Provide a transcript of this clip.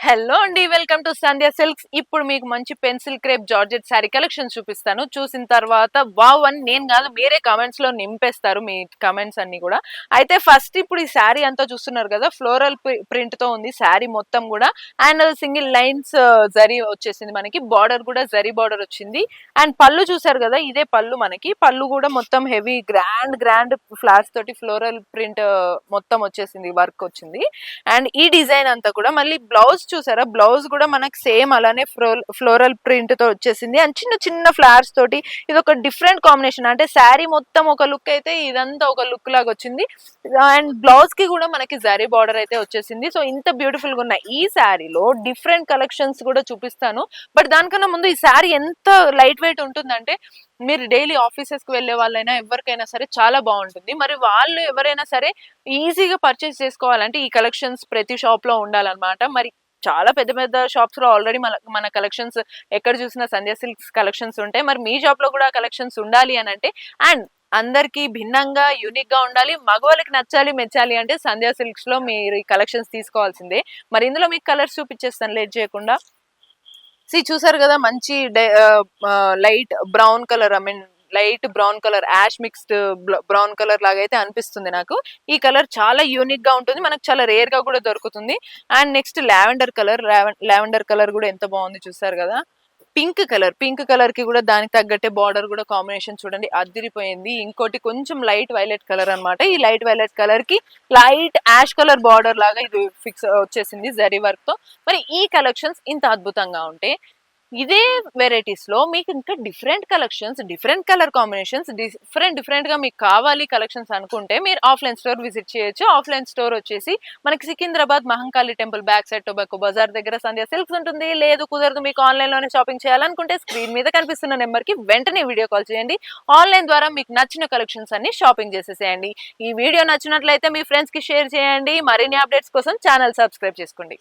Hello అండి, welcome to Sandhya silks. ఇప్పుడు మీకు మంచి pencil crepe georgette sari collection చూపిస్తాను. చూసిన తర్వాత వావ్ అని నేను కాదు మీరే కమెంట్స్ లో నింపేస్తారు మీ కమెంట్స్ అన్ని కూడా. అయితే ఫస్ట్ ఇప్పుడు ఈ శారీ అంతా చూస్తున్నారు కదా, ఫ్లోరల్ ప్రింట్ తో ఉంది శారీ మొత్తం కూడా. అండ్ సింగిల్ లైన్స్ జరీ వచ్చేసింది, మనకి బార్డర్ కూడా జరీ బార్డర్ వచ్చింది. అండ్ పళ్ళు చూసారు కదా, ఇదే పళ్ళు. మనకి పళ్ళు కూడా మొత్తం హెవీ గ్రాండ్ గ్రాండ్ ఫ్లవర్స్ తోటి ఫ్లోరల్ ప్రింట్ మొత్తం వచ్చేసింది, వర్క్ వచ్చింది. అండ్ ఈ డిజైన్ అంతా కూడా మళ్ళీ బ్లౌజ్ చూసారా, బ్లౌజ్ కూడా మనకు సేమ్ అలానే ఫ్లోరల్ ప్రింట్ తో వచ్చేసింది. అండ్ చిన్న చిన్న ఫ్లవర్స్ తోటి ఇది ఒక డిఫరెంట్ కాంబినేషన్. అంటే శారీ మొత్తం ఒక లుక్ అయితే ఇదంతా ఒక లుక్ లాగా వచ్చింది. అండ్ బ్లౌజ్ కి కూడా మనకి జరీ బార్డర్ అయితే వచ్చేసింది. సో ఇంత బ్యూటిఫుల్ గా ఉన్న ఈ శారీలో డిఫరెంట్ కలెక్షన్స్ కూడా చూపిస్తాను. బట్ దానికన్నా ముందు ఈ శారీ ఎంత లైట్ వెయిట్ ఉంటుందంటే, మీరు డైలీ ఆఫీసెస్ కి వెళ్లే వాళ్ళైనా ఎవరికైనా సరే చాలా బాగుంటుంది. మరి వాళ్ళు ఎవరైనా సరే ఈజీగా పర్చేస్ చేసుకోవాలంటే ఈ కలెక్షన్స్ ప్రతి షాప్ లో ఉండాలన్నమాట. మరి చాలా పెద్ద పెద్ద షాప్స్ లో ఆల్రెడీ మన కలెక్షన్స్ ఎక్కడ చూసినా సంధ్య సిల్క్స్ కలెక్షన్స్ ఉంటాయి. మరి మీ షాప్ లో కూడా కలెక్షన్స్ ఉండాలి అని అంటే, అండ్ అందరికి భిన్నంగా యూనిక్ గా ఉండాలి, మగవాళ్ళకి నచ్చాలి మెచ్చాలి అంటే సంధ్య సిల్క్స్ లో మీరు ఈ కలెక్షన్స్ తీసుకోవాల్సిందే. మరి ఇందులో మీకు కలర్స్ చూపించేస్తాను లేట్ చేయకుండా. చూసారు కదా, మంచి light brown colour, I mean light brown colour, ash mixed brown colour లాగా అయితే అనిపిస్తుంది నాకు. ఈ కలర్ చాలా యూనిక్ గా ఉంటుంది, మనకు చాలా రేర్ గా కూడా దొరుకుతుంది. And next lavender colour, lavender colour కూడా ఎంత బాగుంది చూసారు కదా. పింక్ కలర్ కి కూడా దానికి తగ్గట్టే బార్డర్ కూడా కాంబినేషన్ చూడండి, అదిరిపోయింది. ఇంకోటి కొంచెం లైట్ వైలెట్ కలర్ అన్నమాట. ఈ లైట్ వైలెట్ కలర్ కి లైట్ యాష్ కలర్ బార్డర్ లాగా ఇది ఫిక్స్ వచ్చేసింది జరీ వర్క్ తో. మరి ఈ కలెక్షన్స్ ఇంత అద్భుతంగా ఉంటే, ఇదే వెరైటీస్ లో మీకు ఇంకా different collections, different colour combinations, different గా మీకు కావాలి కలెక్షన్స్ అనుకుంటే మీరు ఆఫ్లైన్ స్టోర్ విజిట్ చేయొచ్చు. ఆఫ్లైన్ స్టోర్ వచ్చేసి మనకి Secunderabad Mahankali temple back side tobacco bazaar దగ్గర సంధ్య సిల్క్స్ ఉంటుంది. లేదు కుదరదు మీకు ఆన్లైన్ లోనే షాపింగ్ చేయాలనుకుంటే, స్క్రీన్ మీద కనిపిస్తున్న నెంబర్ కి వెంటనే వీడియో కాల్ చేయండి. ఆన్లైన్ ద్వారా మీకు నచ్చిన కలెక్షన్స్ అన్ని షాపింగ్ చేసేసేయండి. ఈ వీడియో నచ్చినట్లయితే మీ ఫ్రెండ్స్ కి షేర్ చేయండి. మరిన్ని అప్డేట్స్ కోసం ఛానల్ సబ్స్క్రైబ్ చేసుకోండి.